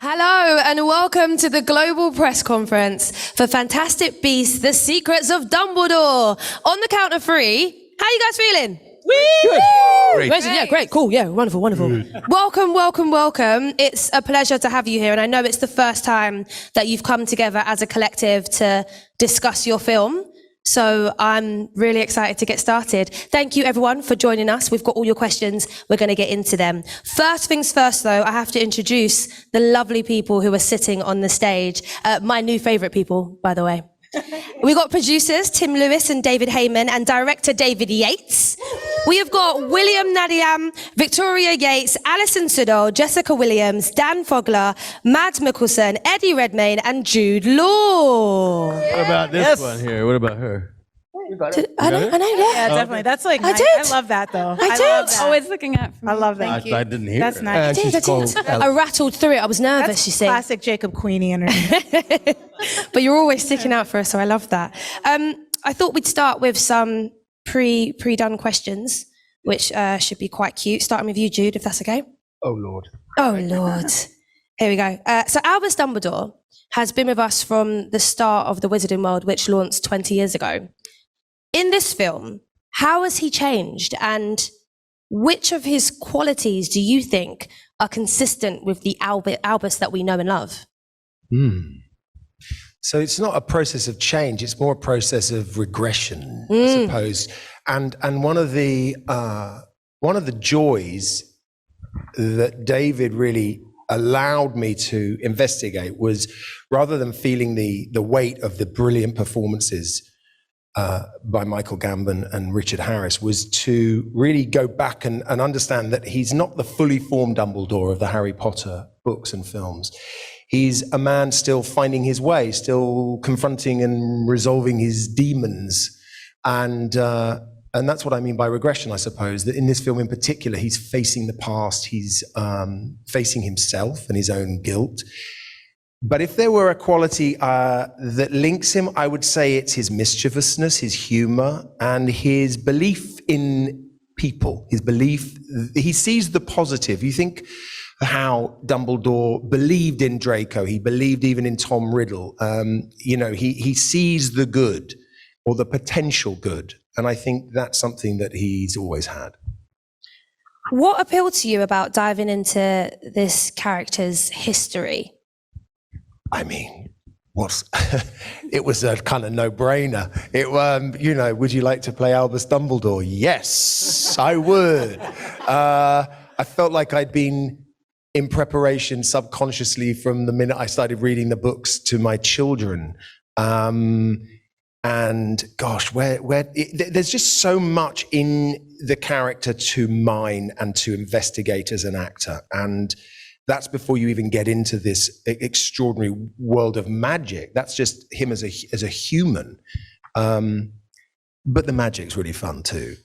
Hello and welcome to the global press conference for Fantastic Beasts: The Secrets of Dumbledore. On the count of three, how are you guys feeling? Great. Amazing, yeah, great, cool, yeah, wonderful. Welcome. It's a pleasure to have you here, and I know it's the first time that you've come together as a collective to discuss your film. So I'm really excited to get started. Thank you everyone for joining us. We've got all your questions. We're going to get into them. First things first though, I have to introduce the lovely people who are sitting on the stage. My new favorite people, by the way. We've got producers Tim Lewis and David Heyman and director David Yates. We have got William Nadiam, Victoria Yates, Alison Sudol, Jessica Williams, Dan Fogler, Mads Mikkelsen, Eddie Redmayne and Jude Law. What about this one here? What about her? I know, yeah. Yeah, definitely. That's like nice. did. I love that though. I did. love that. Always looking at. I love that. I didn't hear That's it. nice. I rattled through it. I was nervous, That's you see. classic Jacob Queenie energy. But you're always sticking out for us, so I love that. I thought we'd start with some pre-done questions, which should be quite cute. Starting with you, Jude, if that's okay. Oh, Lord. Oh, Lord. Here we go. So Albus Dumbledore has been with us from the start of the Wizarding World, which launched 20 years ago. In this film, how has he changed, and which of his qualities do you think are consistent with the Albus that we know and love? So it's not a process of change; it's more a process of regression, I suppose. And one of the joys that David really allowed me to investigate was, rather than feeling the weight of the brilliant performances by Michael Gambon and Richard Harris, was to really go back and understand that he's not the fully formed Dumbledore of the Harry Potter books and films. He's a man still finding his way, still confronting and resolving his demons. And that's what I mean by regression, I suppose, that in this film in particular, he's facing the past, he's facing himself and his own guilt. But if there were a quality that links him, I would say it's his mischievousness, his humor, and his belief in people, his belief. He sees the positive. You think how Dumbledore believed in Draco. He believed even in Tom Riddle. He sees the good or the potential good. And I think that's something that he's always had. What appealed to you about diving into this character's history? I mean, it was a kind of no-brainer. Would you like to play Albus Dumbledore? Yes, I would. I felt like I'd been in preparation subconsciously from the minute I started reading the books to my children. And gosh, there's just so much in the character to mine and to investigate as an actor. And that's before you even get into this extraordinary world of magic. That's just him as a human. But the magic's really fun too.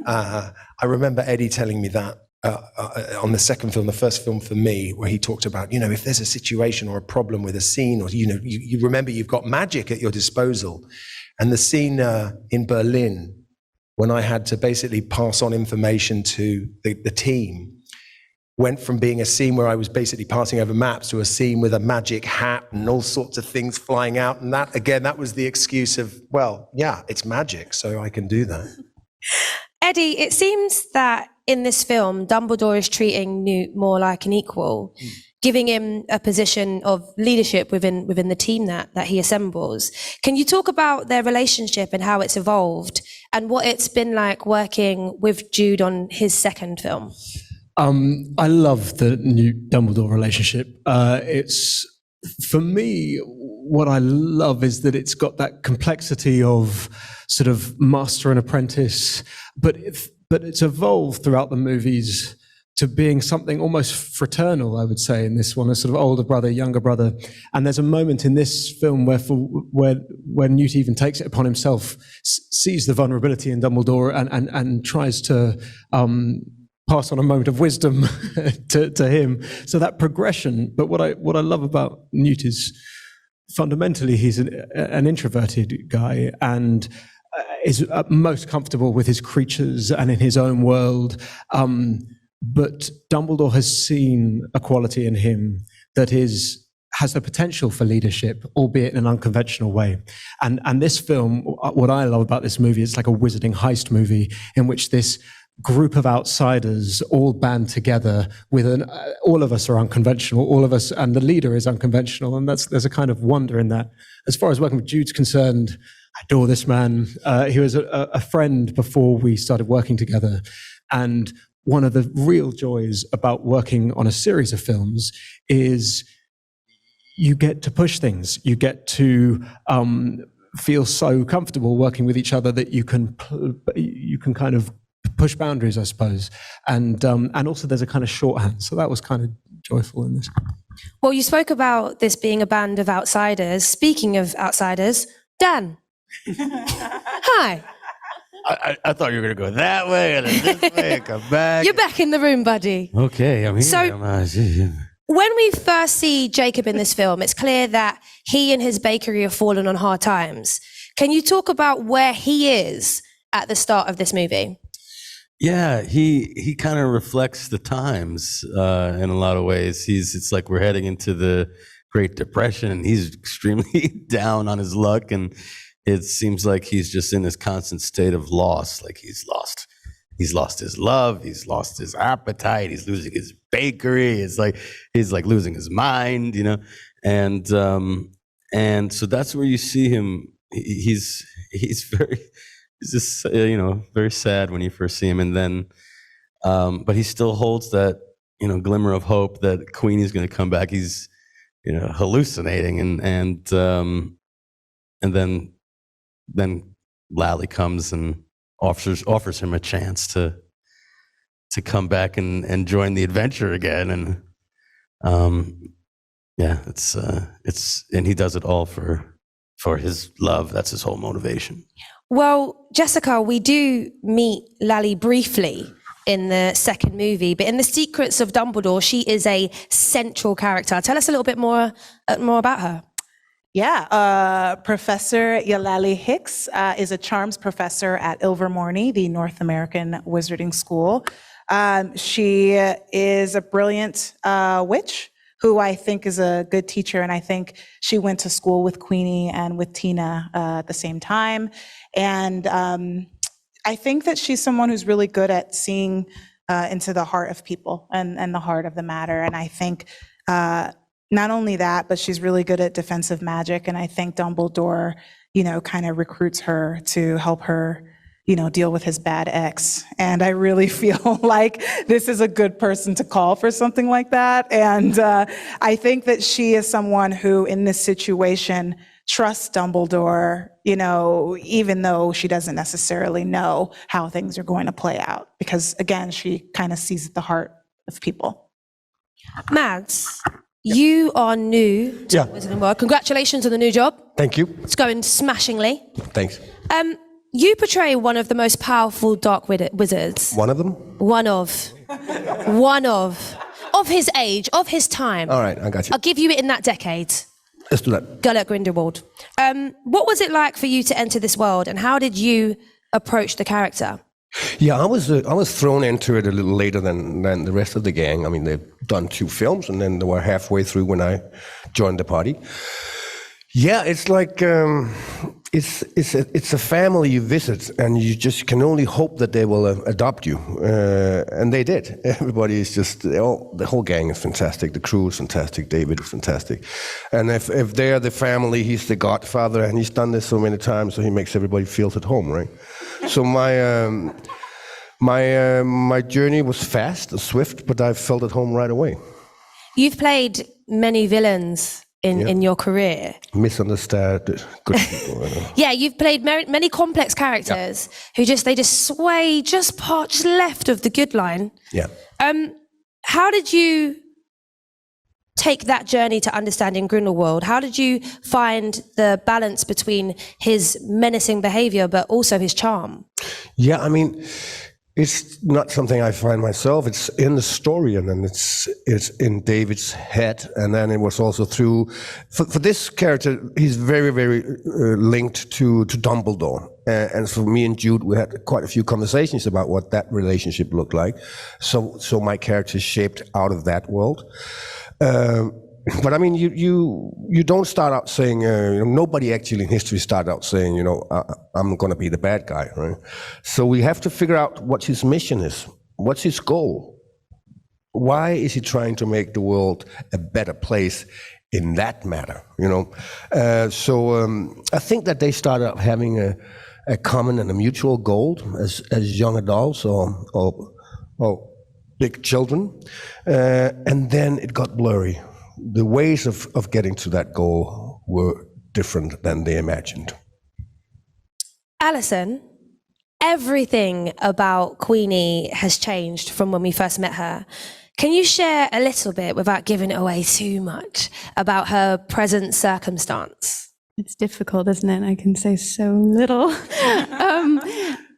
I remember Eddie telling me that on the second film, the first film for me, where he talked about, if there's a situation or a problem with a scene, or, you remember you've got magic at your disposal. And the scene in Berlin, when I had to basically pass on information to the team, went from being a scene where I was basically passing over maps to a scene with a magic hat and all sorts of things flying out. And that was the excuse of, well, yeah, it's magic, so I can do that. Eddie, it seems that in this film, Dumbledore is treating Newt more like an equal, giving him a position of leadership within the team that he assembles. Can you talk about their relationship and how it's evolved and what it's been like working with Jude on his second film? I love the Newt Dumbledore relationship. It's, for me, what I love is that it's got that complexity of sort of master and apprentice, but it's evolved throughout the movies to being something almost fraternal, I would say, in this one, a sort of older brother, younger brother. And there's a moment in this film where Newt even takes it upon himself, sees the vulnerability in Dumbledore and tries to pass on a moment of wisdom to him. So that progression. But what I love about Newt is fundamentally he's an introverted guy and is most comfortable with his creatures and in his own world. But Dumbledore has seen a quality in him that has the potential for leadership, albeit in an unconventional way. And this film, what I love about this movie, it's like a wizarding heist movie in which this group of outsiders all band together with all of us are unconventional, all of us, and the leader is unconventional. And there's a kind of wonder in that. As far as working with Jude's concerned, I adore this man. He was a friend before we started working together. And one of the real joys about working on a series of films is you get to push things. You get to feel so comfortable working with each other that you can kind of push boundaries, I suppose. And also there's a kind of shorthand. So that was kind of joyful in this. Well, you spoke about this being a band of outsiders. Speaking of outsiders, Dan. Hi. I thought you were going to go that way and then this way and come back. You're back in the room, buddy. Okay, I'm here. So- When we first see Jacob in this film, it's clear that he and his bakery have fallen on hard times. Can you talk about where he is at the start of this movie? Yeah, he kind of reflects the times in a lot of ways. It's like we're heading into the Great Depression, and he's extremely down on his luck, and it seems like he's just in this constant state of loss. Like he's lost his love, he's lost his appetite, he's losing his bakery. It's like he's like losing his mind, you know. And so that's where you see him. He's just very sad when you first see him, and then but he still holds that glimmer of hope that Queenie's going to come back. He's hallucinating, and then Lally comes and offers him a chance to come back and join the adventure again, and it's and he does it all for his love. That's his whole motivation. Well, Jessica, we do meet Lally briefly in the second movie, but in The Secrets of Dumbledore, she is a central character. Tell us a little bit more about her. Yeah, Professor Lally Hicks is a charms professor at Ilvermorny, the North American Wizarding School. She is a brilliant witch who I think is a good teacher, and I think she went to school with Queenie and with Tina at the same time. And I think that she's someone who's really good at seeing into the heart of people and the heart of the matter. And I think not only that, but she's really good at defensive magic. And I think Dumbledore, kind of recruits her to help her, deal with his bad ex. And I really feel like this is a good person to call for something like that. And I think that she is someone who, in this situation, trusts Dumbledore, even though she doesn't necessarily know how things are going to play out. Because again, she kind of sees at the heart of people. Mads, you are new to the Wizarding World. Congratulations on the new job. Thank you. It's going smashingly. Thanks. You portray one of the most powerful dark wizards. One of them? One of his age, of his time. All right, I got you. I'll give you it in that decade. Let's do that. Gellert Grindelwald. What was it like for you to enter this world, and how did you approach the character? Yeah, I was thrown into it a little later than the rest of the gang. I mean, they've done 2 films, and then they were halfway through when I joined the party. Yeah, it's like it's a family you visit, and you just can only hope that they will adopt you, and they did. Everybody is just the whole gang is fantastic. The crew is fantastic. David is fantastic, and if they're the family, he's the godfather, and he's done this so many times, so he makes everybody feel at home, right? So my journey was fast and swift, but I felt at home right away. You've played many villains in your career. Misunderstood good people. Yeah, you've played many complex characters who just sway just left of the good line. Yeah. How did you take that journey to understanding Grindelwald? How did you find the balance between his menacing behavior but also his charm? Yeah, I mean, it's not something I find myself. It's in the story, and then it's in David's head, and then it was also through. For this character, he's very, very linked to Dumbledore, and for me and Jude, we had quite a few conversations about what that relationship looked like. So my character is shaped out of that world. But I mean, you don't start out saying, nobody actually in history started out saying, I'm going to be the bad guy, right? So we have to figure out what his mission is. What's his goal? Why is he trying to make the world a better place in that matter, So I think that they started out having a common and a mutual goal as young adults or big children. And then it got blurry. The ways of getting to that goal were different than they imagined. Alison, everything about Queenie has changed from when we first met her. Can you share a little bit, without giving it away too much, about her present circumstance? It's difficult, isn't it? I can say so little. So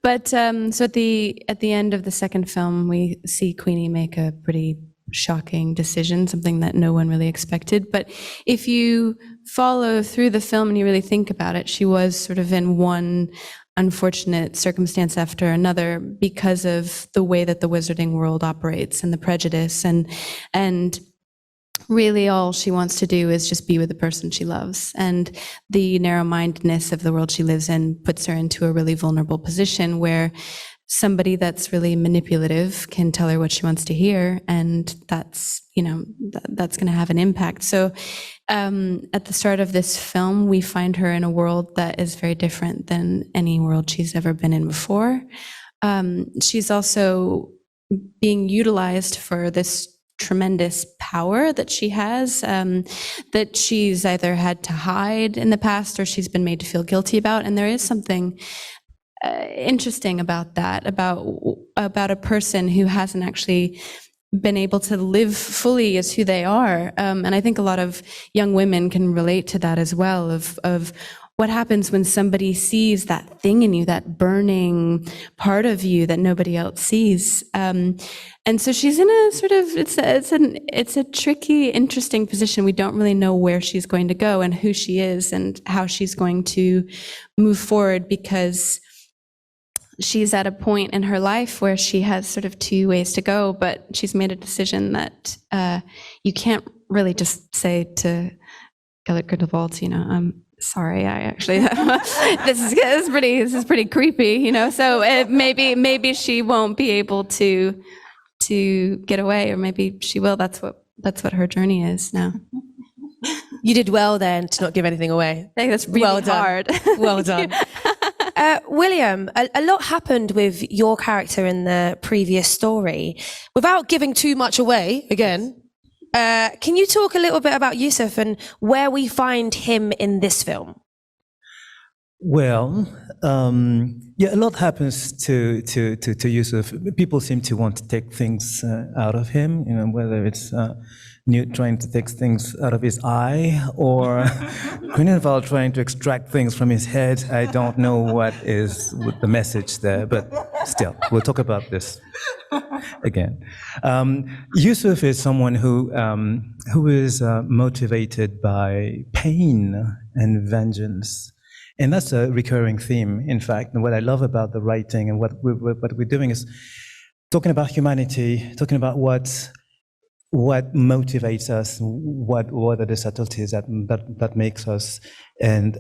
at the end of the second film, we see Queenie make a pretty shocking decision, something that no one really expected. But if you follow through the film and you really think about it, she was sort of in one unfortunate circumstance after another because of the way that the wizarding world operates and the prejudice, and really all she wants to do is just be with the person she loves. And the narrow-mindedness of the world she lives in puts her into a really vulnerable position where somebody that's really manipulative can tell her what she wants to hear, and that's going to have an impact. So at the start of this film, we find her in a world that is very different than any world she's ever been in before. She's also being utilized for this tremendous power that she has, that she's either had to hide in the past or she's been made to feel guilty about. And there is something interesting about that, about a person who hasn't actually been able to live fully as who they are. And I think a lot of young women can relate to that as well, of what happens when somebody sees that thing in you, that burning part of you that nobody else sees. And so she's in a sort of, it's a tricky, interesting position. We don't really know where she's going to go and who she is and how she's going to move forward, because she's at a point in her life where she has sort of two ways to go, but she's made a decision that you can't really just say to Grindelwald, I'm sorry, I actually, this is pretty creepy, so maybe she won't be able to get away, or maybe she will. That's what her journey is now. You did well then to not give anything away. I think that's really well done. hard. Well done. William, a lot happened with your character in the previous story. Without giving too much away, again, can you talk a little bit about Yusuf and where we find him in this film? Well, a lot happens to Yusuf. People seem to want to take things out of him, whether it's Newt trying to take things out of his eye, or Grindelwald trying to extract things from his head. I don't know what is the message there, but still, we'll talk about this again. Yusuf is someone who is motivated by pain and vengeance. And that's a recurring theme, in fact. And what I love about the writing and what we're doing is talking about humanity, talking about what motivates us, what are the subtleties that makes us. And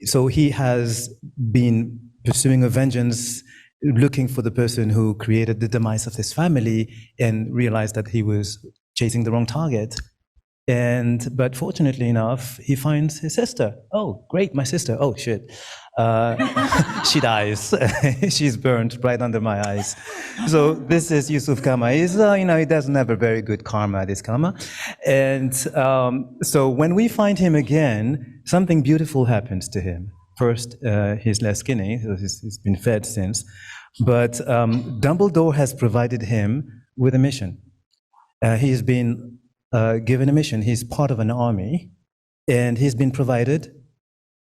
so he has been pursuing a vengeance, looking for the person who created the demise of his family, and realized that he was chasing the wrong target. But fortunately enough, he finds his sister. Oh, great, my sister. Oh, shit. She dies. She's burned right under my eyes. So this is Yusuf Karma. He doesn't have a very good karma, this karma. And so when we find him again, something beautiful happens to him. First, he's less skinny, so he's been fed since. But Dumbledore has provided him with a mission. He's been given a mission. He's part of an army, and he's been provided,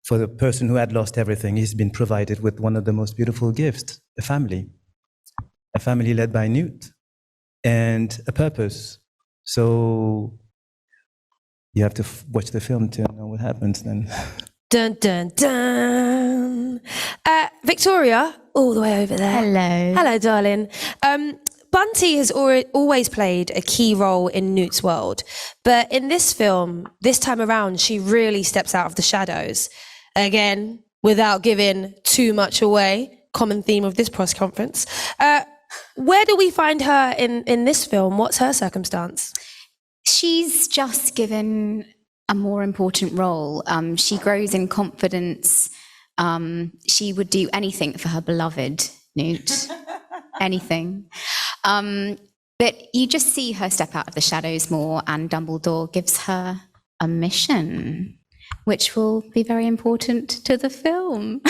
for the person who had lost everything, he's been provided with one of the most beautiful gifts, a family led by Newt, and a purpose. So you have to watch the film to know what happens then. Dun, dun, dun. Victoria, all the way over there. Hello. Hello, darling. Bunty has always played a key role in Newt's world, but in this film, this time around, she really steps out of the shadows. Again, without giving too much away, common theme of this press conference. Where do we find her in this film? What's her circumstance? She's just given a more important role. She grows in confidence. She would do anything for her beloved Newt, anything. But you just see her step out of the shadows more, and Dumbledore gives her a mission, which will be very important to the film,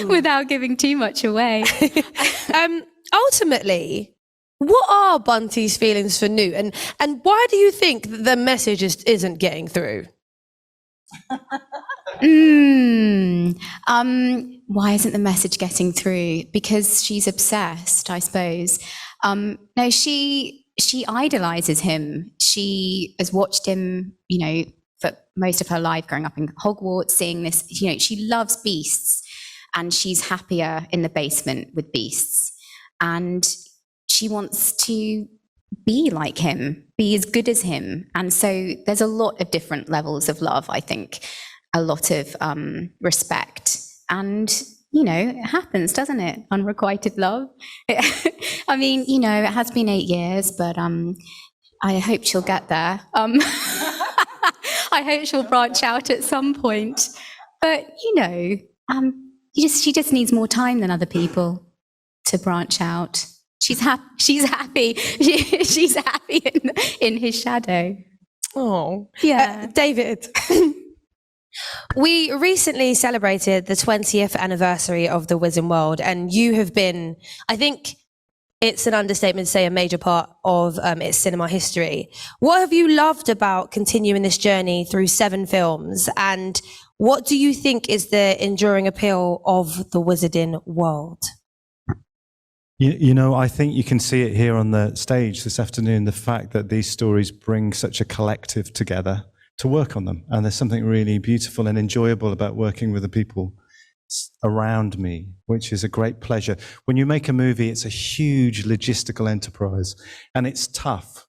without giving too much away. Ultimately, what are Bunty's feelings for Newt, and why do you think that the message isn't getting through? Why isn't the message getting through? Because she's obsessed, I suppose. No, she idolizes him. She has watched him, for most of her life, growing up in Hogwarts, seeing this. She loves beasts, and she's happier in the basement with beasts. And she wants to be like him, be as good as him. And so there's a lot of different levels of love, I think, a lot of respect. And, it happens, doesn't it? Unrequited love. I mean, it has been 8 years, but I hope she'll get there. I hope she'll branch out at some point. But, she just needs more time than other people to branch out. She's happy. She's happy in his shadow. Oh, yeah. David. We recently celebrated the 20th anniversary of the Wizarding World, and you have been, I think it's an understatement to say, a major part of its cinema history. What have you loved about continuing this journey through 7 films, and what do you think is the enduring appeal of the Wizarding World? I think you can see it here on the stage this afternoon, the fact that these stories bring such a collective together to work on them. And there's something really beautiful and enjoyable about working with the people around me, which is a great pleasure. When you make a movie, it's a huge logistical enterprise, and it's tough,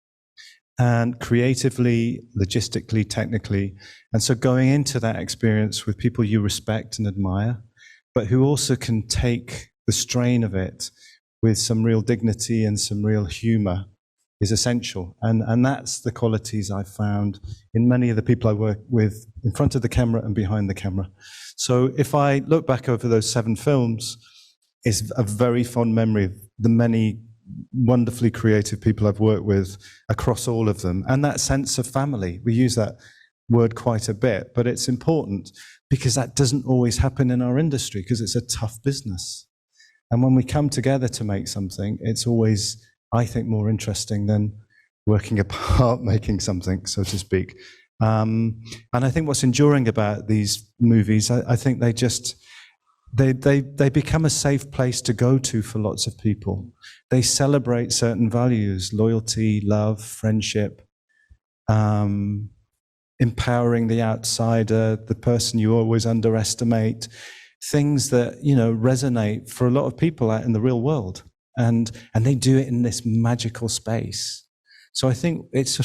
and creatively, logistically, technically. And so going into that experience with people you respect and admire, but who also can take the strain of it with some real dignity and some real humor is essential. And that's the qualities I've found in many of the people I work with in front of the camera and behind the camera. So if I look back over those 7 films, it's a very fond memory of the many wonderfully creative people I've worked with across all of them. And that sense of family, we use that word quite a bit, but it's important because that doesn't always happen in our industry because it's a tough business. And when we come together to make something, it's always, I think, more interesting than working apart making something, so to speak. And I think what's enduring about these movies, I think they become a safe place to go to for lots of people. They celebrate certain values: loyalty, love, friendship, empowering the outsider, the person you always underestimate. Things that, resonate for a lot of people out in the real world. And they do it in this magical space. So I think it's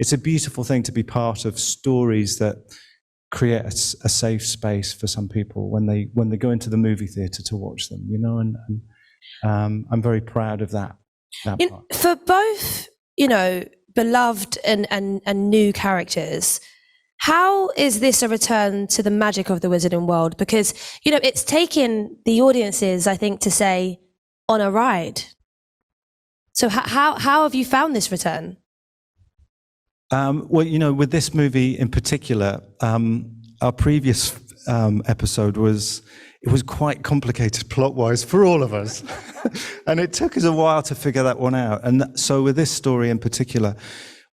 it's a beautiful thing to be part of stories that create a safe space for some people when they go into the movie theater to watch them, and I'm very proud of that part. For both, beloved and new characters, how is this a return to the magic of the Wizarding World? Because, it's taken the audiences, I think, to say, on a ride. So how have you found this return? With this movie in particular, our previous episode was quite complicated plot-wise for all of us. And it took us a while to figure that one out. And so with this story in particular,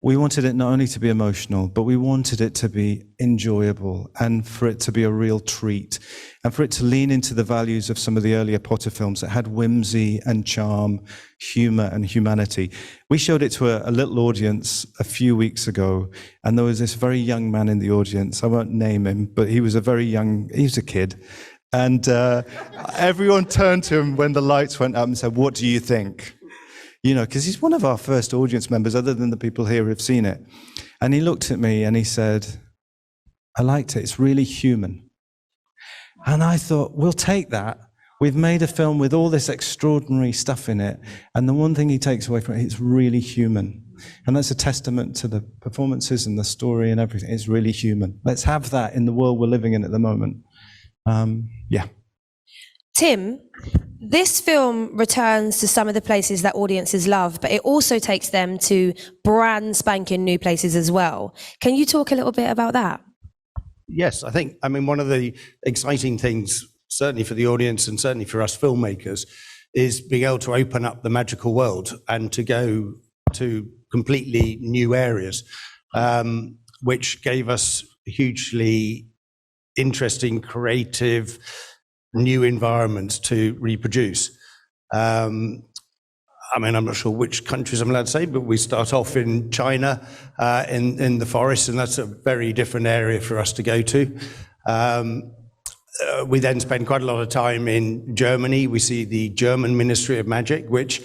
we wanted it not only to be emotional, but we wanted it to be enjoyable and for it to be a real treat and for it to lean into the values of some of the earlier Potter films that had whimsy and charm, humor and humanity. We showed it to a little audience a few weeks ago, and there was this very young man in the audience. I won't name him, but he was a kid. And everyone turned to him when the lights went up and said, "What do you think?" You know, because he's one of our first audience members, other than the people here who've seen it. And he looked at me and he said, "I liked it. It's really human." And I thought, we'll take that. We've made a film with all this extraordinary stuff in it. And the one thing he takes away from it, it's really human. And that's a testament to the performances and the story and everything. It's really human. Let's have that in the world we're living in at the moment. Yeah. Tim, this film returns to some of the places that audiences love, but it also takes them to brand spanking new places as well. Can you talk a little bit about that? Yes, I mean, one of the exciting things, certainly for the audience and certainly for us filmmakers, is being able to open up the magical world and to go to completely new areas, which gave us hugely interesting, creative, new environments to reproduce. I mean, I'm not sure which countries I'm allowed to say, but we start off in China, in the forest, and that's a very different area for us to go to. We then spend quite a lot of time in Germany. We see the German Ministry of Magic, which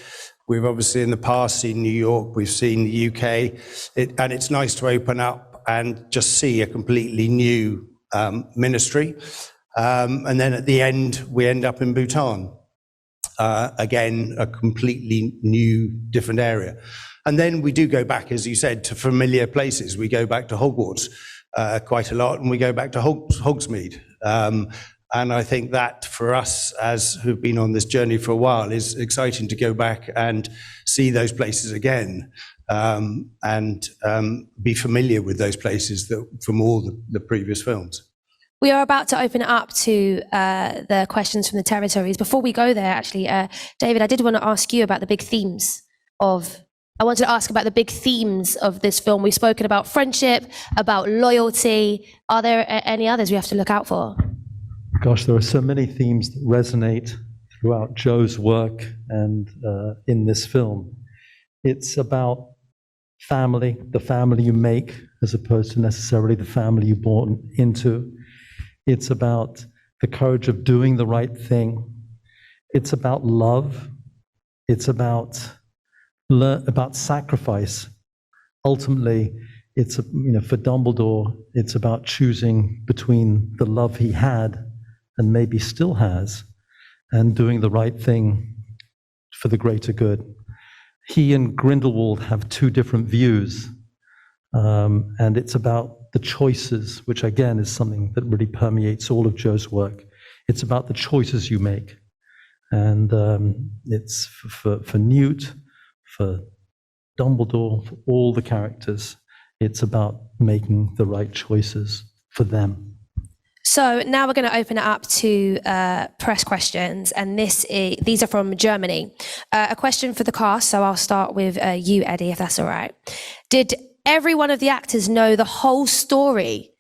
we've obviously in the past seen New York, we've seen the UK, and it's nice to open up and just see a completely new ministry. And then at the end, we end up in Bhutan. Again, a completely new, different area. And then we do go back, as you said, to familiar places. We go back to Hogwarts quite a lot, and we go back to Hogsmeade. And I think that for us, as who've been on this journey for a while, is exciting to go back and see those places again, and be familiar with those places from all the previous films. We are about to open it up to the questions from the territories. Before we go there, actually, David, I did want to ask you about the big themes of this film. We've spoken about friendship, about loyalty. Are there any others we have to look out for? Gosh, there are so many themes that resonate throughout Joe's work and in this film. It's about family, the family you make, as opposed to necessarily the family you're born into. It's about the courage of doing the right thing. It's about love. It's about sacrifice. Ultimately, it's for Dumbledore, it's about choosing between the love he had and maybe still has, and doing the right thing for the greater good. He and Grindelwald have two different views, and it's about the choices, which again is something that really permeates all of Joe's work. It's about the choices you make. And it's for Newt, for Dumbledore, for all the characters, it's about making the right choices for them. So now we're going to open it up to press questions, and these are from Germany. A question for the cast, so I'll start with you, Eddie, if that's all right. Did every one of the actors know the whole story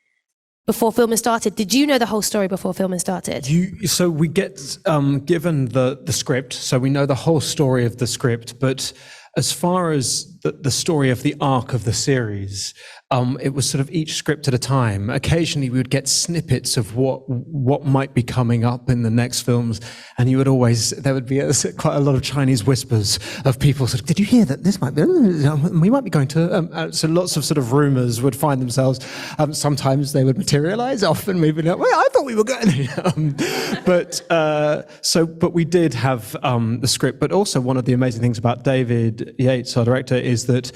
before filming started? Did you know the whole story before filming started? So we get given the script, so we know the whole story of the script, but as far as the story of the arc of the series, it was sort of each script at a time. Occasionally we would get snippets of what might be coming up in the next films, and there would be quite a lot of Chinese whispers of people sort of, did you hear that this might be, we might be going to, so lots of sort of rumors would find themselves, sometimes they would materialize, often maybe not, well, I thought we were going, but we did have the script. But also one of the amazing things about David Yates, our director, is that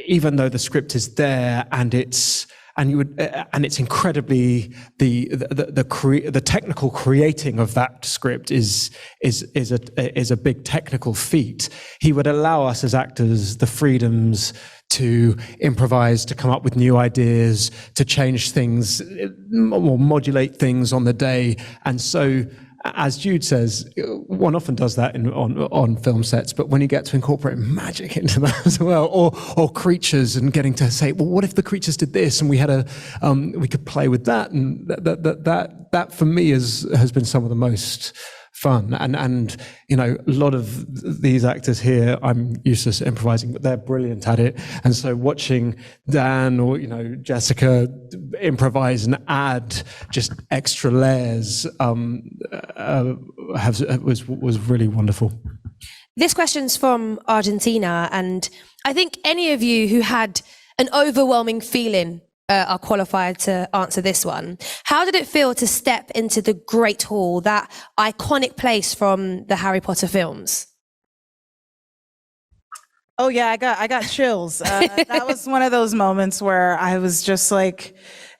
even though the script is there and it's incredibly the technical creating of that script is a big technical feat, he would allow us as actors the freedoms to improvise, to come up with new ideas, to change things or modulate things on the day. And so, as Jude says, one often does that on film sets, but when you get to incorporate magic into that as well, or creatures, and getting to say, well, what if the creatures did this, and we had we could play with that, and that for me has been some of the most fun. And you know, a lot of these actors here, I'm used to improvising, but they're brilliant at it. And so watching Dan or, you know, Jessica improvise and add just extra layers was really wonderful. This question's from Argentina, and I think any of you who had an overwhelming feeling are qualified to answer this one. How did it feel to step into the Great Hall, that iconic place from the Harry Potter films? Oh yeah, I got chills. That was one of those moments where I was just like,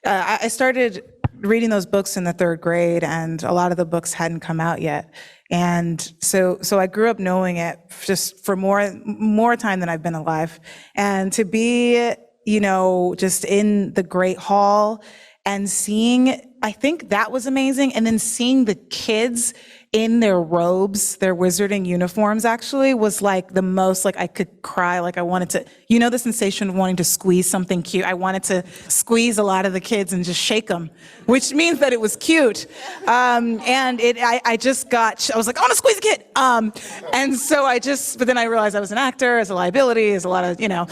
I started reading those books in the 3rd grade, and a lot of the books hadn't come out yet. And so I grew up knowing it just for more time than I've been alive. And to be, you know, just in the Great Hall and seeing, I think that was amazing. And then seeing the kids in their robes, their wizarding uniforms, actually was like the most, like I could cry. Like I wanted to, you know, the sensation of wanting to squeeze something cute. I wanted to squeeze a lot of the kids and just shake them, which means that it was cute. And I just got, I was like, I want to squeeze a kid. And so but then I realized I was an actor, as a liability, as a lot of, you know.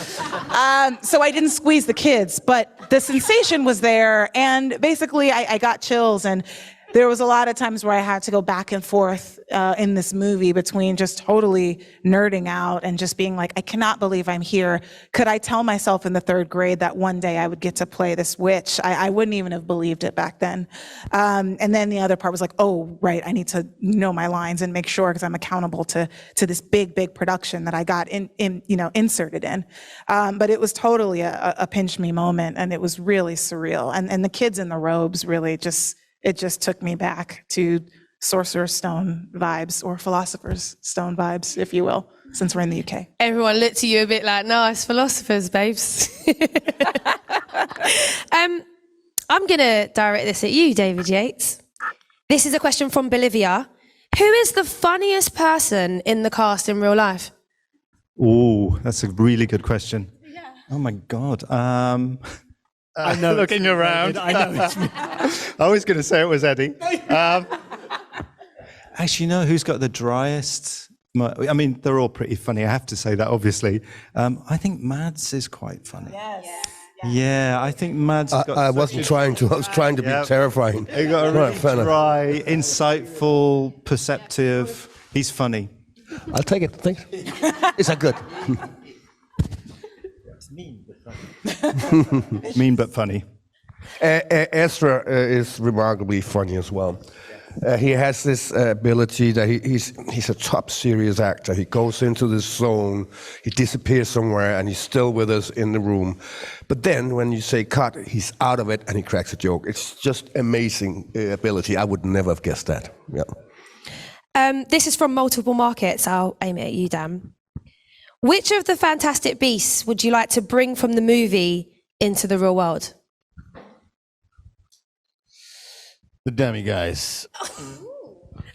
So I didn't squeeze the kids, but the sensation was there. And basically I got chills, and there was a lot of times where I had to go back and forth in this movie between just totally nerding out and just being like, I cannot believe I'm here. Could I tell myself in the 3rd grade that one day I would get to play this witch? I wouldn't even have believed it back then. And then the other part was like, oh, right, I need to know my lines and make sure, because I'm accountable to this big production that I got inserted in. But it was totally a pinch me moment, and it was really surreal. And the kids in the robes really it just took me back to Sorcerer's Stone vibes, or Philosopher's Stone vibes, if you will, since we're in the UK. Everyone looked at you a bit like, no, it's philosophers, babes. I'm going to direct this at you, David Yates. This is a question from Bolivia. Who is the funniest person in the cast in real life? Oh, that's a really good question. Yeah. Oh my God. I know. Looking around. I know it's me. I was going to say it was Eddie. Actually, you know who's got the driest? I mean, they're all pretty funny. I have to say that, obviously. I think Mads is quite funny. Yes. Yeah, I think Mads has got I wasn't trying to. I was trying to be terrifying. He got a really dry, insightful, perceptive. He's funny. I'll take it. Thanks. Is that good? Mean but funny. Ezra is remarkably funny as well. He has this ability that he's a top serious actor. He goes into this zone, he disappears somewhere, and he's still with us in the room. But then when you say cut, he's out of it and he cracks a joke. It's just amazing ability. I would never have guessed that. Yeah. This is from multiple markets. I'll aim it at you, Dan. Which of the Fantastic Beasts would you like to bring from the movie into the real world? The Demi-Guys.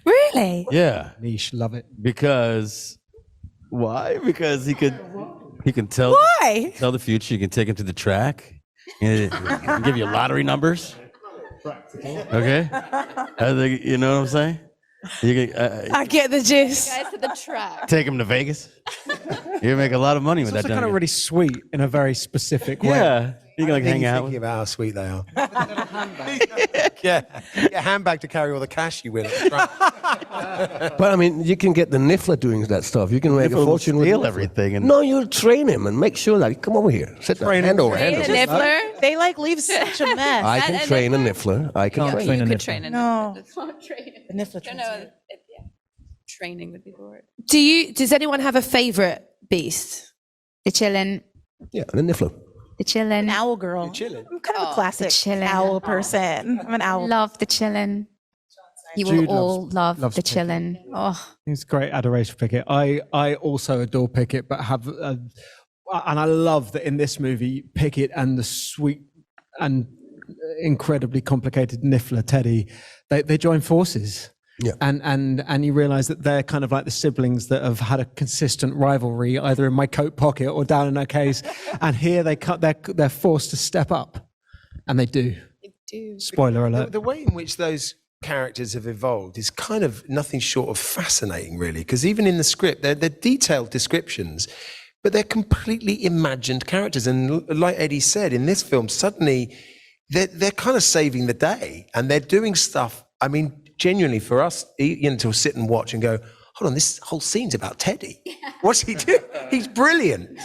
Really? Yeah. Niche, love it. Because why? Because he can tell Why? the future. You can take him to the track. He can give you lottery numbers. Okay. You know what I'm saying? You can, I get the gist. Guys to the track. take him to Vegas. You make a lot of money with It's that. also kind of really sweet in a very specific way. Yeah. You can like hang out. Thinking about how sweet they are. Yeah, a handbag to carry all the cash you win. But I mean, you can get the Niffler doing that stuff. You can make a fortune with steal everything. And No, you train him and make sure that come over here. Sit down. Hand over. Niffler? They like leave such a mess. I can train a Niffler. I can Can't train. train a Could Niffler. train a No. Niffler. The Niffler trains. Training would be the word. Does anyone have a favorite beast? The chillin'. Yeah, the Niffler. The chillin'. An owl girl. I'm kind of a classic chillin'. owl person. I'm an owl. Love the chillin'. You will Jude all love loves the Pickett. chillin'. Oh, It's great adoration for Pickett. I also adore Pickett, but and I love that in this movie, Pickett and the sweet and incredibly complicated Niffler Teddy, they join forces. Yeah. And you realize that they're kind of like the siblings that have had a consistent rivalry, either in my coat pocket or down in her case. And here they're forced to step up, and they do. they do. Spoiler alert. The way in which those characters have evolved is kind of nothing short of fascinating, really, because even in the script, they're detailed descriptions, but they're completely imagined characters. And like Eddie said, in this film, suddenly they're kind of saving the day, and they're doing stuff, I mean, genuinely for us, to sit and watch and go, hold on, this whole scene's about Teddy. What's he doing? He's brilliant.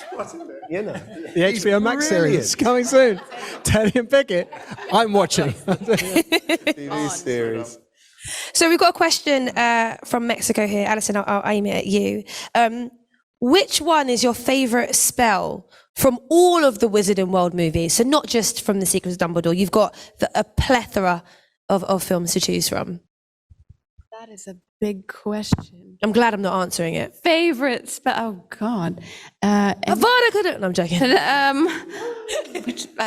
The HBO Max series coming soon. Teddy and Pickett. I'm watching. TV series. So we've got a question from Mexico here. Alison, I'll aim it at you. Which one is your favourite spell from all of the Wizard and World movies? So not just from The Secrets of Dumbledore. You've got a plethora of films to choose from. That is a big question. I'm glad I'm not answering it. Favorite spell? Oh God. Avada Kedavra. No, I'm joking.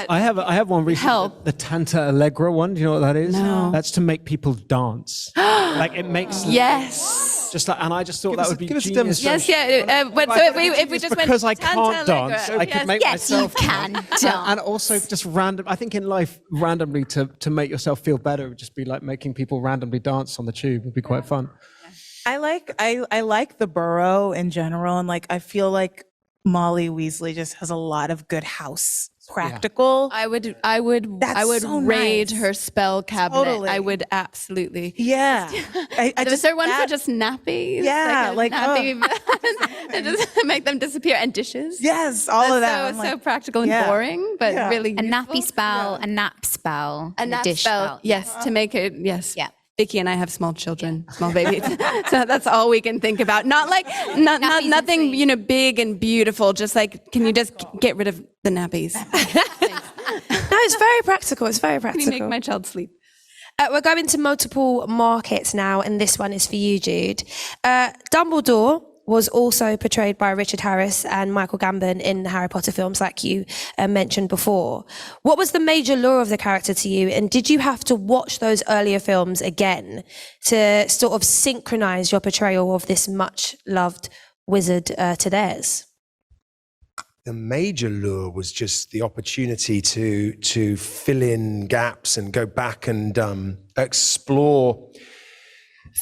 I have one recently. Help. The Tanta Allegra one. Do you know what that is? No. That's to make people dance. Like it makes. Yes. Just like, and I just thought that would be give us a genius. demonstration. Yes, yeah. But so if we just Because I went can't Tanta Allegra, dance, I could make Yes, you myself can dance. and also just random. I think in life, randomly to make yourself feel better would just be like making people randomly dance on the tube. Would be quite fun. I like the Burrow in general, and like I feel like Molly Weasley just has a lot of good house practical. I would That's so raid nice. her spell cabinet. Totally. I would absolutely. Yeah. Is there one for just nappies? Yeah, like, nappy and just make them disappear, and dishes. Yes, all of that. I'm So like, practical and yeah. boring, but Yeah. really A nappy useful. spell, a nap spell, A and nap dish spell, yes, to make it, yes. Yeah. Vicky and I have small children, small babies, so that's all we can think about. Not like, nothing, big and beautiful. Just like, can you just get rid of the nappies? No, it's very practical. It's very Can you practical. make my child sleep? We're going to multiple markets now, and this one is for you, Jude. Dumbledore was also portrayed by Richard Harris and Michael Gambon in the Harry Potter films, like you mentioned before. What was the major lure of the character to you, and did you have to watch those earlier films again to sort of synchronize your portrayal of this much-loved wizard to theirs? The major lure was just the opportunity to fill in gaps and go back and explore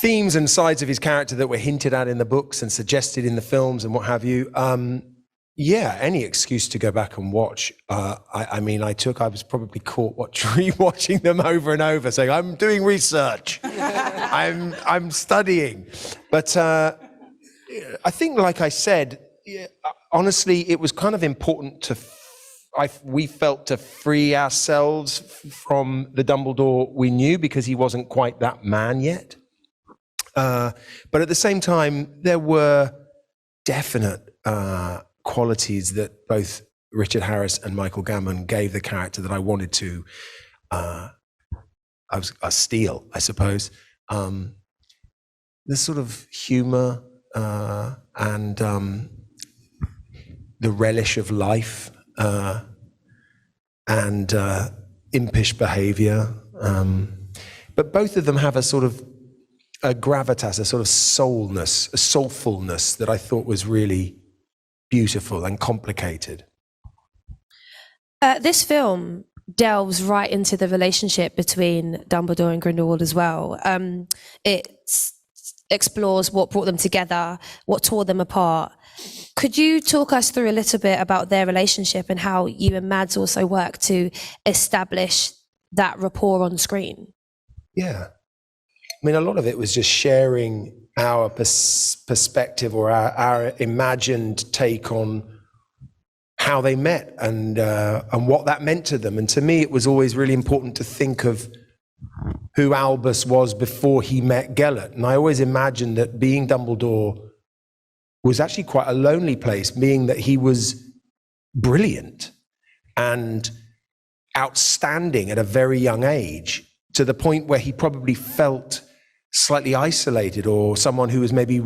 themes and sides of his character that were hinted at in the books and suggested in the films and what have you. Any excuse to go back and watch. I was probably caught rewatching them over and over, saying, I'm doing research, I'm studying. But I think, like I said, honestly, it was kind of important we felt to free ourselves from the Dumbledore we knew, because he wasn't quite that man yet. But at the same time, there were definite qualities that both Richard Harris and Michael Gambon gave the character that I wanted to steal, I suppose. The sort of humor and the relish of life and impish behavior. But both of them have a sort of a gravitas, a sort of soulness, a soulfulness that I thought was really beautiful and complicated. This film delves right into the relationship between Dumbledore and Grindelwald as well. It explores what brought them together, what tore them apart. Could you talk us through a little bit about their relationship and how you and Mads also work to establish that rapport on screen? Yeah. I mean, a lot of it was just sharing our perspective or our imagined take on how they met and what that meant to them. And to me, it was always really important to think of who Albus was before he met Gellert. And I always imagined that being Dumbledore was actually quite a lonely place, being that he was brilliant and outstanding at a very young age, to the point where he probably felt slightly isolated, or someone who was maybe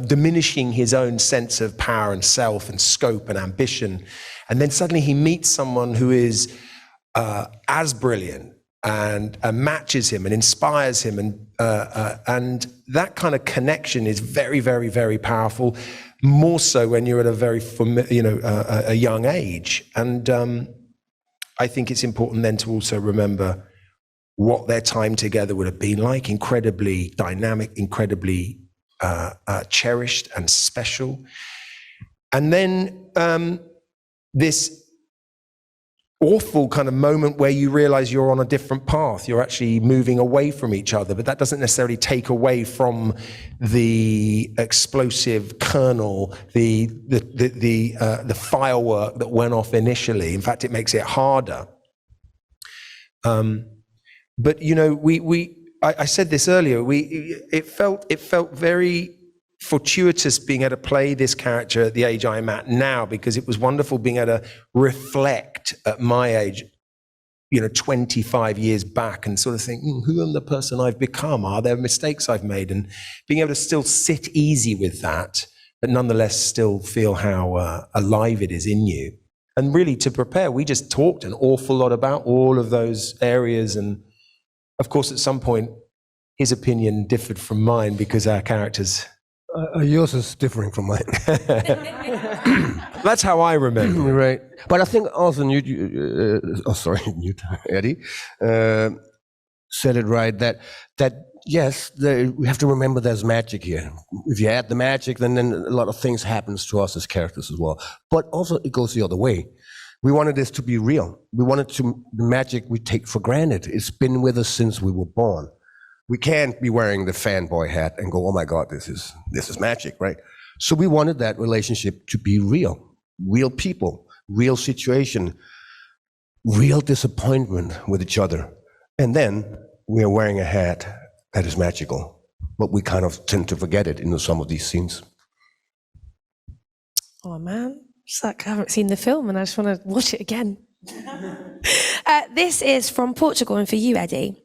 diminishing his own sense of power and self and scope and ambition. And then suddenly he meets someone who is as brilliant and matches him and inspires him. And that kind of connection is very, very, very powerful, more so when you're at a very, a young age. And I think it's important then to also remember what their time together would have been like, incredibly dynamic, incredibly cherished and special. And then this awful kind of moment where you realize you're on a different path. You're actually moving away from each other, but that doesn't necessarily take away from the explosive kernel, the firework that went off initially. In fact, it makes it harder. But you know, I said this earlier. It felt very fortuitous being able to play this character at the age I'm at now, because it was wonderful being able to reflect at my age, 25 years back, and sort of think, who am the person I've become? Are there mistakes I've made? And being able to still sit easy with that, but nonetheless still feel how alive it is in you. And really, to prepare, we just talked an awful lot about all of those areas. And of course, at some point, his opinion differed from mine because our characters... yours is differing from mine. That's how I remember. Right. But I think also Newt, Eddie, said it right, that yes, we have to remember there's magic here. If you add the magic, then a lot of things happens to us as characters as well. But also it goes the other way. We wanted this to be real. We wanted the magic we take for granted. It's been with us since we were born. We can't be wearing the fanboy hat and go, oh my God, this is magic, right? So we wanted that relationship to be real people, real situation, real disappointment with each other. And then we are wearing a hat that is magical, but we kind of tend to forget it in some of these scenes. Oh man, it's like I haven't seen the film and I just want to watch it again. This is from Portugal, and for you, Eddie.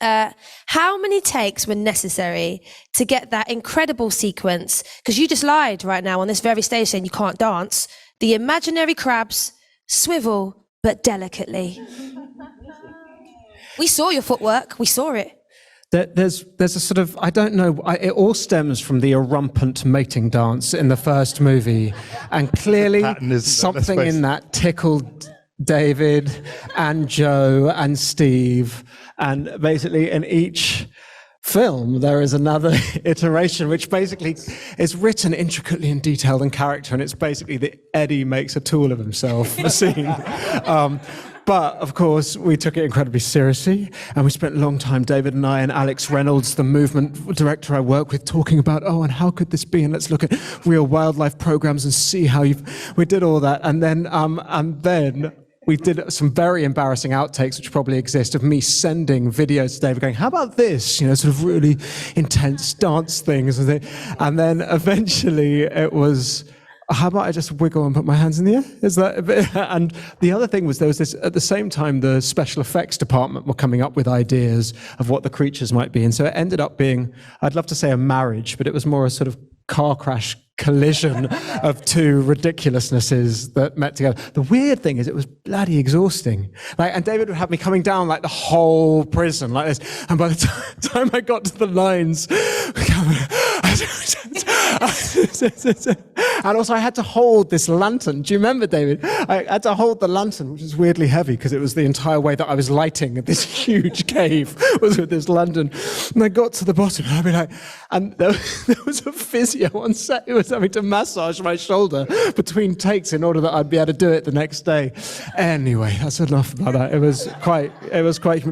How many takes were necessary to get that incredible sequence? Because you just lied right now on this very stage saying you can't dance. The imaginary crabs swivel, but delicately. We saw your footwork. We saw it. There's a sort of, I don't know, it all stems from the rampant mating dance in the first movie. And clearly something in that tickled David and Joe and Steve. And basically in each film, there is another iteration, which basically is written intricately and detailed in character. And it's basically that Eddie makes a tool of himself for scene. But of course, we took it incredibly seriously, and we spent a long time, David and I and Alex Reynolds, the movement director I work with, talking about, and how could this be? And let's look at real wildlife programs and see how we did all that. And then we did some very embarrassing outtakes, which probably exist, of me sending videos to David going, how about this? Sort of really intense dance things. And then eventually it was, how about I just wiggle and put my hands in the air? Is that a bit? And the other thing was, there was this, at the same time, the special effects department were coming up with ideas of what the creatures might be. And so it ended up being, I'd love to say a marriage, but it was more a sort of car crash collision of two ridiculousnesses that met together. The weird thing is it was bloody exhausting. And David would have me coming down like the whole prison like this. And by the time I got to the lines, and also I had to hold this lantern. Do you remember, David? I had to hold the lantern, which is weirdly heavy because it was the entire way that I was lighting this huge cave was with this lantern. And I got to the bottom and I'd be like, and there was a physio on set who was having to massage my shoulder between takes in order that I'd be able to do it the next day. Anyway, that's enough about that. It was quite,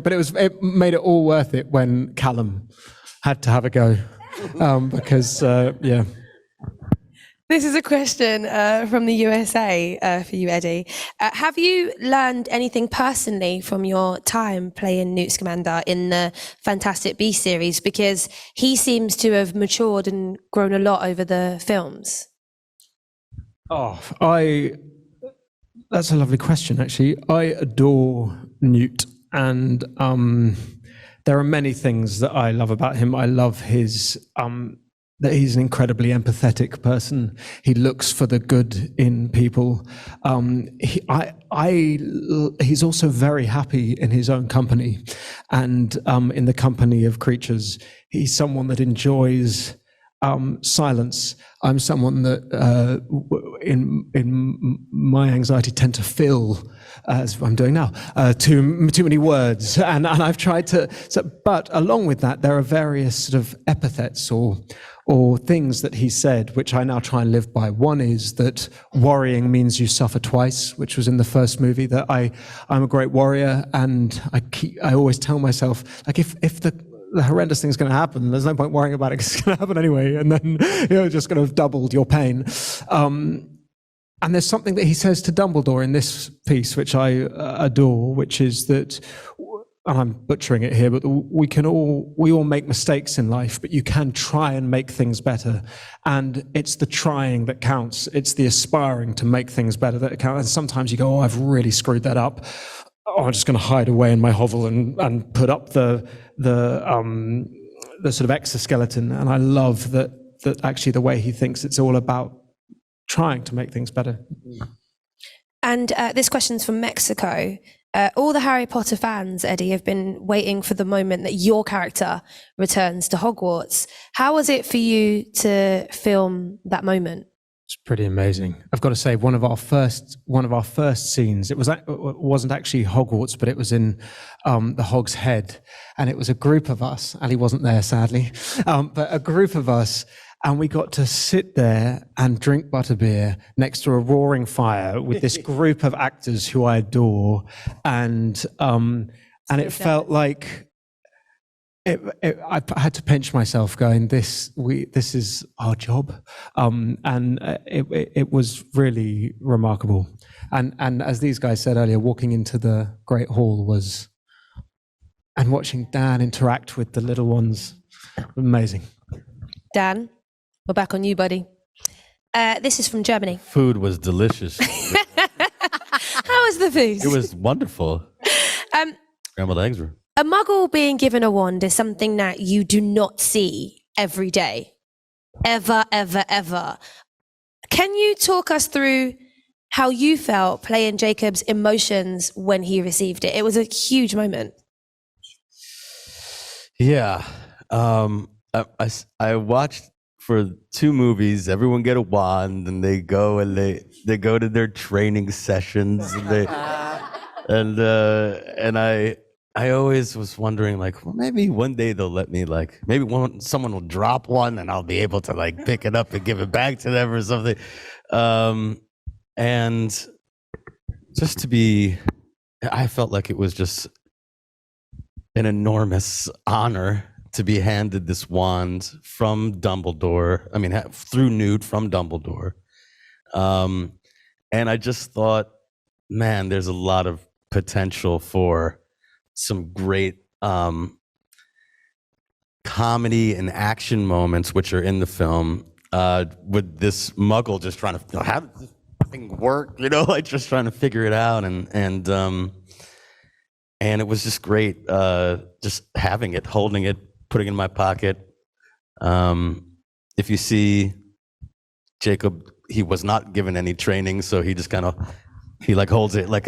but it made it all worth it when Callum had to have a go. Because, yeah. This is a question from the USA for you, Eddie. Have you learned anything personally from your time playing Newt Scamander in the Fantastic Beasts series? Because he seems to have matured and grown a lot over the films. That's a lovely question, actually. I adore Newt, and there are many things that I love about him. I love his that he's an incredibly empathetic person. He looks for the good in people. He's also very happy in his own company, and in the company of creatures. He's someone that enjoys silence. I'm someone that, in my anxiety, tend to fill, as I'm doing now, too many words. And I've tried to. But along with that, there are various sort of epithets or things that he said, which I now try and live by. One is that worrying means you suffer twice, which was in the first movie. That I'm a great warrior, and I always tell myself, like, if the horrendous thing's going to happen, there's no point worrying about it because it's going to happen anyway, and then you're just going to have doubled your pain. And there's something that he says to Dumbledore in this piece, which I adore, which is that, and I'm butchering it here, but we all make mistakes in life, but you can try and make things better. And it's the trying that counts. It's the aspiring to make things better that counts. And sometimes you go, oh, I've really screwed that up. Oh, I'm just going to hide away in my hovel and put up the sort of exoskeleton. And I love that actually the way he thinks it's all about trying to make things better. And this question's from Mexico. All the Harry Potter fans, Eddie, have been waiting for the moment that your character returns to Hogwarts. How was it for you to film that moment? It's pretty amazing. I've got to say, one of our first scenes. It wasn't actually Hogwarts, but it was in the Hog's Head, and it was a group of us. Ali wasn't there, sadly, but a group of us. And we got to sit there and drink butterbeer next to a roaring fire with this group of actors who I adore, and it felt like I had to pinch myself, going, "This is our job," and it was really remarkable. And as these guys said earlier, walking into the Great Hall and watching Dan interact with the little ones, amazing. Dan, we're back on you, buddy. This is from Germany. Food was delicious. How was the food? It was wonderful. Scrambled eggs were. A muggle being given a wand is something that you do not see every day. Ever, ever, ever. Can you talk us through how you felt playing Jacob's emotions when he received it? It was a huge moment. Yeah. I watched for 2 movies, everyone get a wand and they go to their training sessions and I always was wondering, like, well, maybe one day they'll let me, like, maybe someone will drop one and I'll be able to, like, pick it up and give it back to them or something. And just I felt like it was just an enormous honor to be handed this wand from Dumbledore, through Newt from Dumbledore. And I just thought, man, there's a lot of potential for some great comedy and action moments, which are in the film, with this muggle just trying to, how does this thing work? Like just trying to figure it out. And it was just great, just having it, holding it, putting it in my pocket. If you see Jacob, he was not given any training, so he just kind of, he holds it like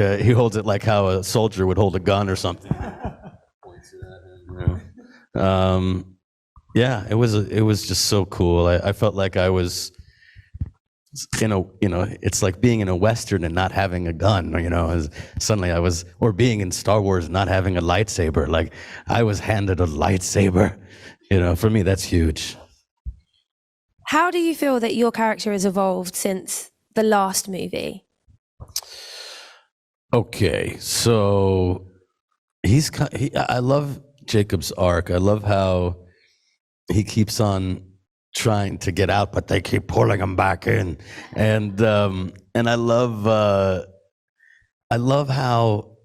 how a soldier would hold a gun or something. Yeah, it was just so cool. I felt like I was it's like being in a Western and not having a gun, suddenly or being in Star Wars and not having a lightsaber. Like I was handed a lightsaber, for me, that's huge. How do you feel that your character has evolved since the last movie? Okay, so I love Jacob's arc. I love how he keeps on trying to get out, but they keep pulling him back in, and I love how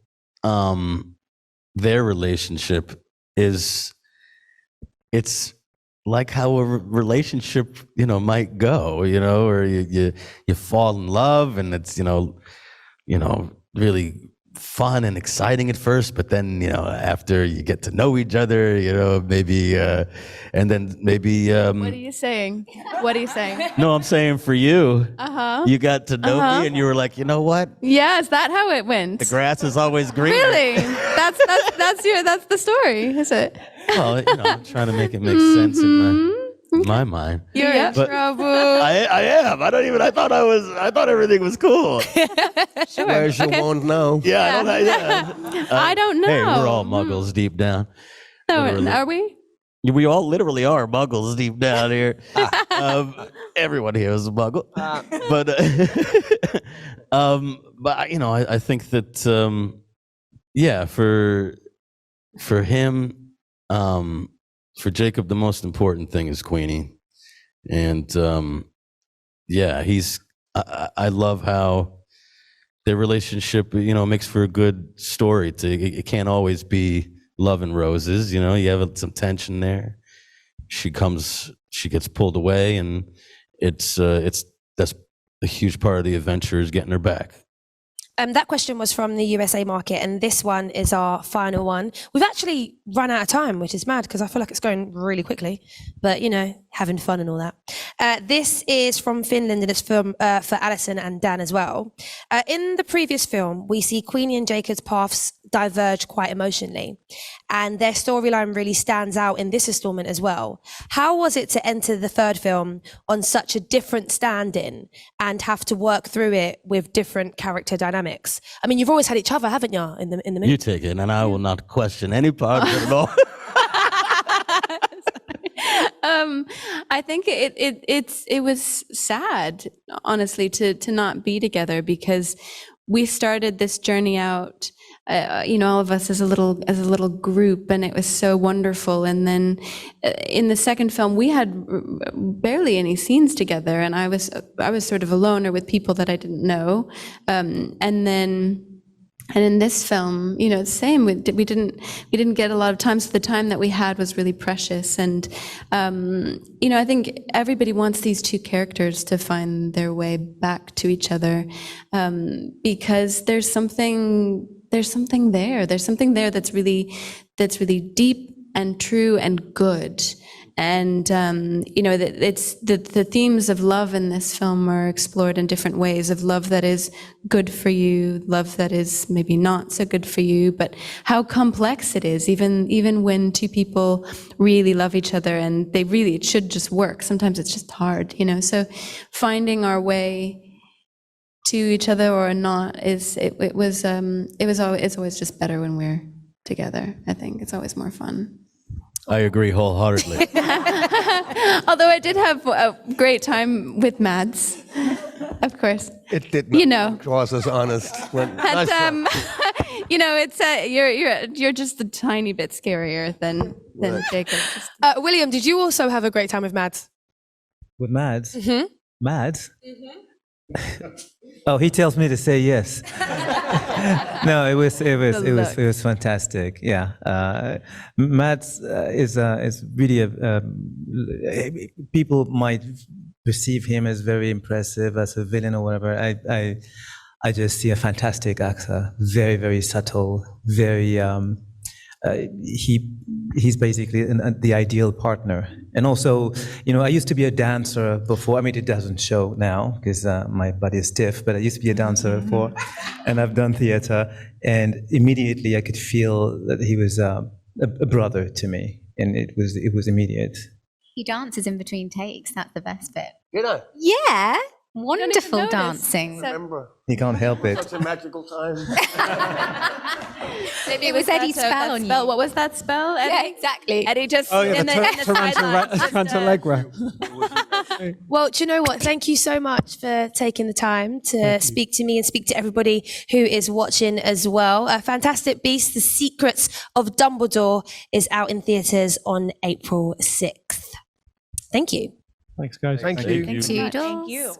their relationship is. It's like how a relationship, might go, or you fall in love, and it's really fun and exciting at first, but then after you get to know each other, maybe and then maybe What are you saying? No, I'm saying for you, Uh-huh. you got to know me and you were like, you know what, Yeah, is that how it went? the grass is always greener. Really? That's the story, is it? Well, I'm trying to make it make sense in my in my mind. You're in But trouble. I am. I thought everything was cool. Sure. Whereas you Okay. won't know. Yeah, I don't, yeah. I don't know. Hey, we're all muggles deep down. No, literally. are we? We all literally are muggles deep down here. Everyone here is a muggle. But you know, I think that yeah, for him, for Jacob, the most important thing is Queenie, and yeah, I love how their relationship, you know, makes for a good story. It can't always be love and roses, you know. You have some tension there. She gets pulled away, and that's a huge part of the adventure is getting her back. That question was from the USA market, and this one is our final one. We've actually run out of time, which is mad because I feel like it's going really quickly, but you know, having fun and all that. This is from Finland, and it's for Alison and Dan as well. In the previous film, we see Queenie and Jacob's paths diverge quite emotionally, and their storyline really stands out in this installment as well. How was it to enter the third film on such a different stand-in and have to work through it with different character dynamics? I mean, you've always had each other, haven't you, in the movie? You take it, and I will not question any part of it at all. I think it was sad, honestly, to not be together, because we started this journey out, you know, all of us as a little group, and it was so wonderful. And then in the second film, we had barely any scenes together, and I was sort of alone or with people that I didn't know, and in this film, you know, it's the same. We didn't get a lot of time, so the time that we had was really precious. And you know, I think everybody wants these two characters to find their way back to each other, because there's something there. There's something there that's really deep and true and good. And you know, it's the themes of love in this film are explored in different ways, of love that is good for you, love that is maybe not so good for you, but how complex it is, even when two people really love each other and it should just work. Sometimes it's just hard, you know. So finding our way to each other or not it's always just better when we're together. I think it's always more fun. I agree wholeheartedly. Although I did have a great time with Mads, of course. It did not You know. cross as honest. But, you know, it's you're just a tiny bit scarier than Jacob. William, did you also have a great time with Mads? With Mads? Mm-hmm. Mads? Oh, he tells me to say yes. No, it was fantastic. Yeah, Mads is really people might perceive him as very impressive as a villain or whatever. I just see a fantastic actor, very, very subtle, very. He's basically the ideal partner. And also, you know, I used to be a dancer before. I mean, it doesn't show now because my body is stiff, but I used to be a dancer before, and I've done theater. And immediately I could feel that he was a brother to me, and it was immediate. He dances in between takes. That's the best bit. You know, Yeah. Wonderful notice. dancing. remember, He can't help it. such a magical time. Maybe It was Eddie's spell on you. What was that spell, Eddie? Yeah, exactly. Eddie just Oh yeah, in the in the sidelines, Toronto leg wrap. Well, do you know what? Thank you so much for taking the time to speak to me and speak to everybody who is watching as well. Fantastic Beasts: The Secrets of Dumbledore is out in theatres on April 6th. Thank you. Thanks, guys. Thank you. Thank you. Thank you.